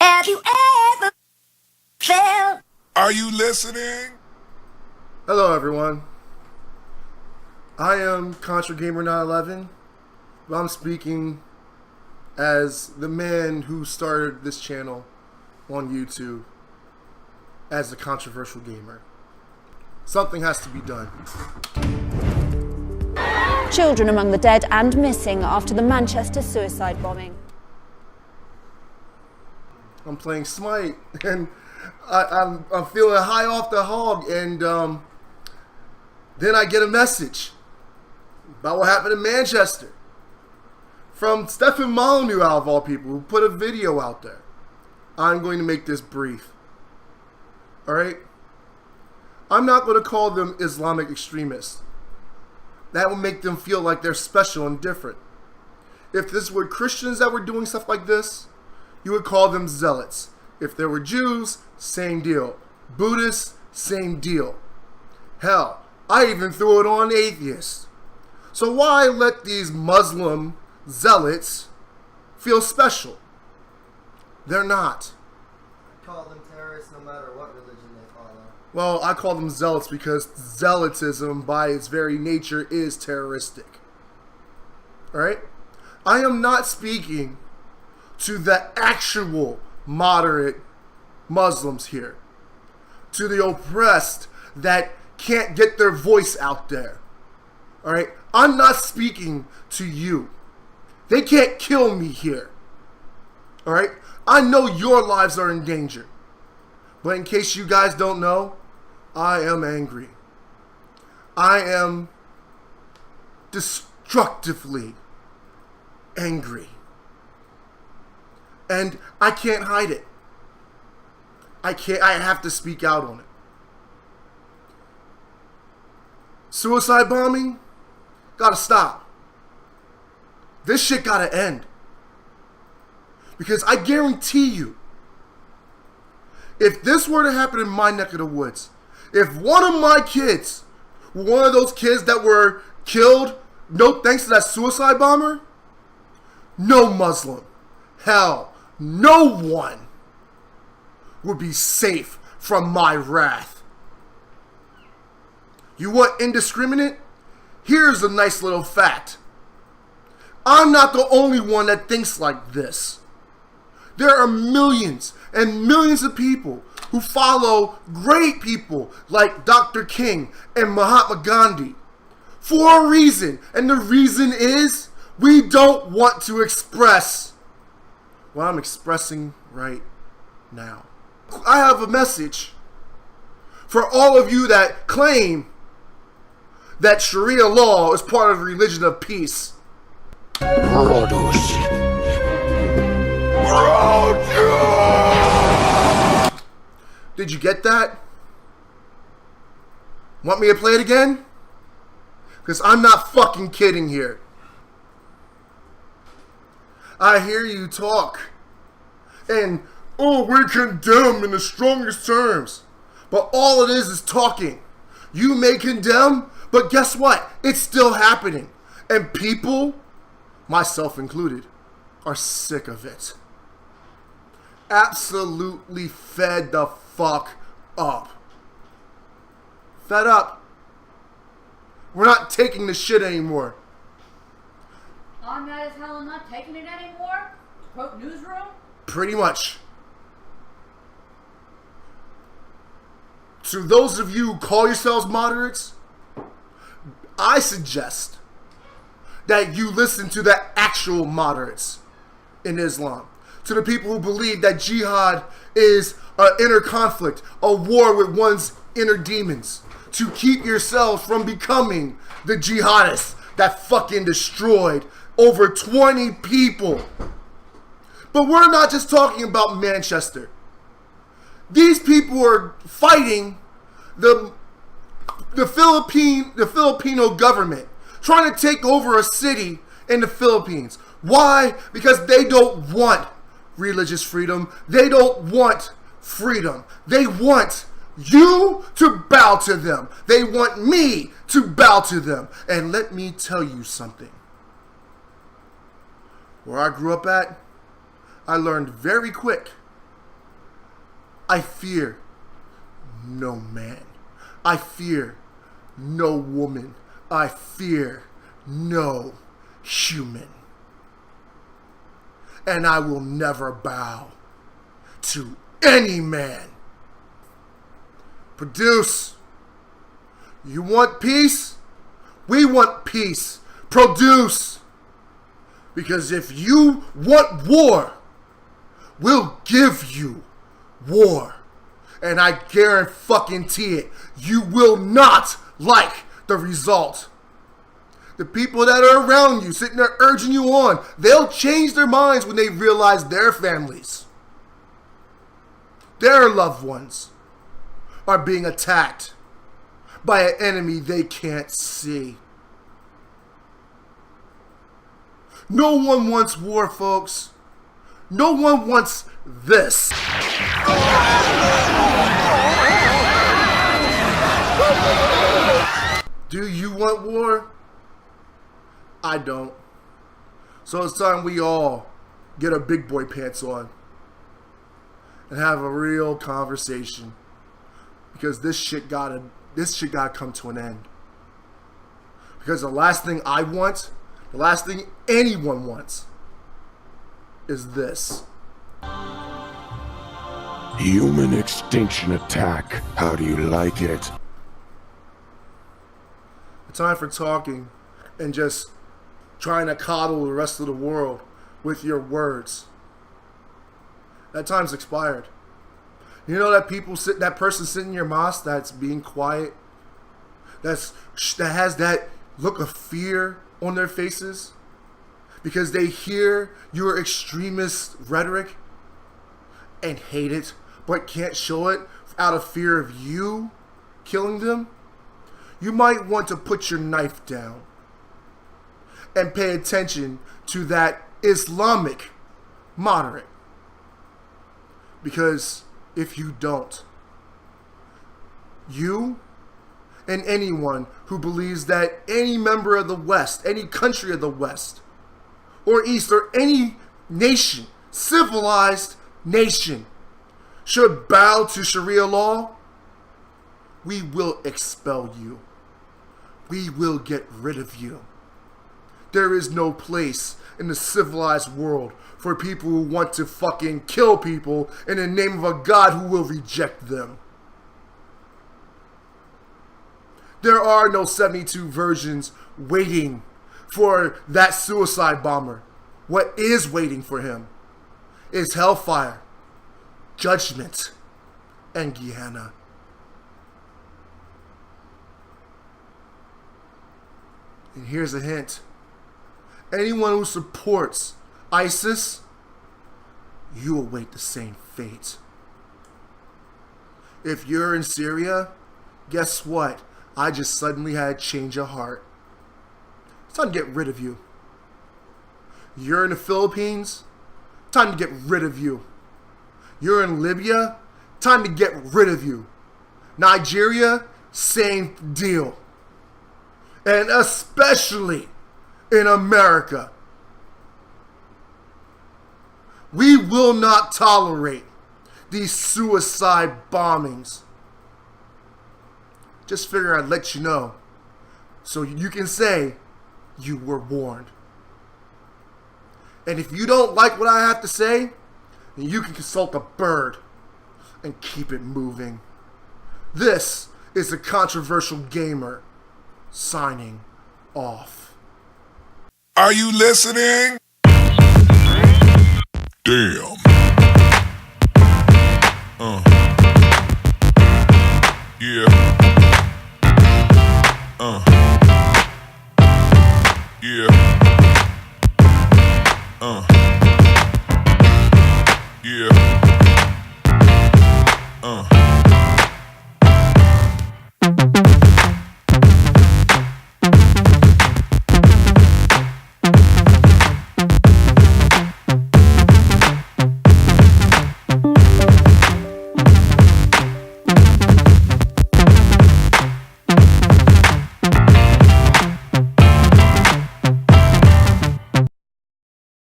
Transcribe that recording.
Have you ever felt? Are you listening? Hello everyone. I am Contra Gamer 911. I'm speaking as the man who started this channel on YouTube as a controversial gamer. Something has to be done. Children among the dead and missing after the Manchester suicide bombing. I'm playing Smite and I'm feeling high off the hog, and then I get a message about what happened in Manchester from Stefan Molyneux, out of all people, who put a video out there. I'm going to make this brief. Alright? I'm not going to call them Islamic extremists. That will make them feel like they're special and different. If this were Christians that were doing stuff like this, you would call them zealots. If there were Jews, same deal. Buddhists, same deal. Hell, I even threw it on atheists. So why let these Muslim zealots feel special? They're not. I call them terrorists no matter what religion they follow. Well, I call them zealots because zealotism by its very nature is terroristic. Alright? I am not speaking to the actual moderate Muslims here, to the oppressed that can't get their voice out there. Alright? I'm not speaking to you. They can't kill me here. Alright? I know your lives are in danger. But in case you guys don't know, I am angry. I am destructively angry. And I can't hide it. I have to speak out on it. Suicide bombing? Gotta stop. This shit gotta end. Because I guarantee you, if this were to happen in my neck of the woods, if one of my kids were one of those kids that were killed, no thanks to that suicide bomber, no Muslim, hell, no one would be safe from my wrath. You want indiscriminate? Here's a nice little fact. I'm not the only one that thinks like this. There are millions and millions of people who follow great people like Dr. King and Mahatma Gandhi for a reason. And the reason is we don't want to express what I'm expressing right now. I have a message for all of you that claim that Sharia law is part of the religion of peace. Did you get that? Want me to play it again? Because I'm not fucking kidding here. I hear you talk. And, oh, we condemn in the strongest terms. But all it is talking. You may condemn, but guess what? It's still happening. And people, myself included, are sick of it. Absolutely fed the fuck up. Fed up. We're not taking this shit anymore. I'm mad as hell I'm not taking it anymore? Quote newsroom? Pretty much. To those of you who call yourselves moderates, I suggest that you listen to the actual moderates in Islam. To the people who believe that jihad is an inner conflict, a war with one's inner demons, to keep yourselves from becoming the jihadists that fucking destroyed over 20 people. But we're not just talking about Manchester. These people are fighting the Filipino government, trying to take over a city in the Philippines. Why? Because they don't want religious freedom. They don't want freedom. They want you to bow to them. They want me to bow to them. And let me tell you something. Where I grew up at, I learned very quick I fear no man. I fear no woman. I fear no human. And I will never bow to any man. Produce. You want peace? We want peace. Produce. Because if you want war, we'll give you war. And I guarantee it, you will not like the result. The people that are around you, sitting there urging you on, they'll change their minds when they realize their families, their loved ones, are being attacked by an enemy they can't see. No one wants war, folks. No one wants this. Do you want war? I don't. So it's time we all get our big boy pants on and have a real conversation, because this shit gotta come to an end. Because the last thing I want, the last thing anyone wants, is this. Human extinction attack. How do you like it? The time for talking and just trying to coddle the rest of the world with your words, that time's expired. You know that person sitting in your mosque that's being quiet, that has that look of fear on their faces because they hear your extremist rhetoric and hate it, but can't show it out of fear of you killing them. You might want to put your knife down and pay attention to that Islamic moderate. Because if you don't, you and anyone who believes that any member of the West, any country of the West or East, or any nation, civilized nation, should bow to Sharia law, we will expel you. We will get rid of you. There is no place in the civilized world for people who want to fucking kill people in the name of a God who will reject them. There are no 72 virgins waiting for that suicide bomber. What is waiting for him is hellfire, judgment, and Gehenna. And here's a hint. Anyone who supports ISIS, you await the same fate. If you're in Syria, guess what? I just suddenly had a change of heart. It's time to get rid of you. You're in the Philippines, time to get rid of you. You're in Libya, time to get rid of you. Nigeria, same deal. And especially in America, we will not tolerate these suicide bombings. Just figure I'd let you know so you can say you were warned. And if you don't like what I have to say, then you can consult a bird and keep it moving. This is the Controversial Gamer signing off. Are you listening? Damn. Yeah. Yeah. Yeah.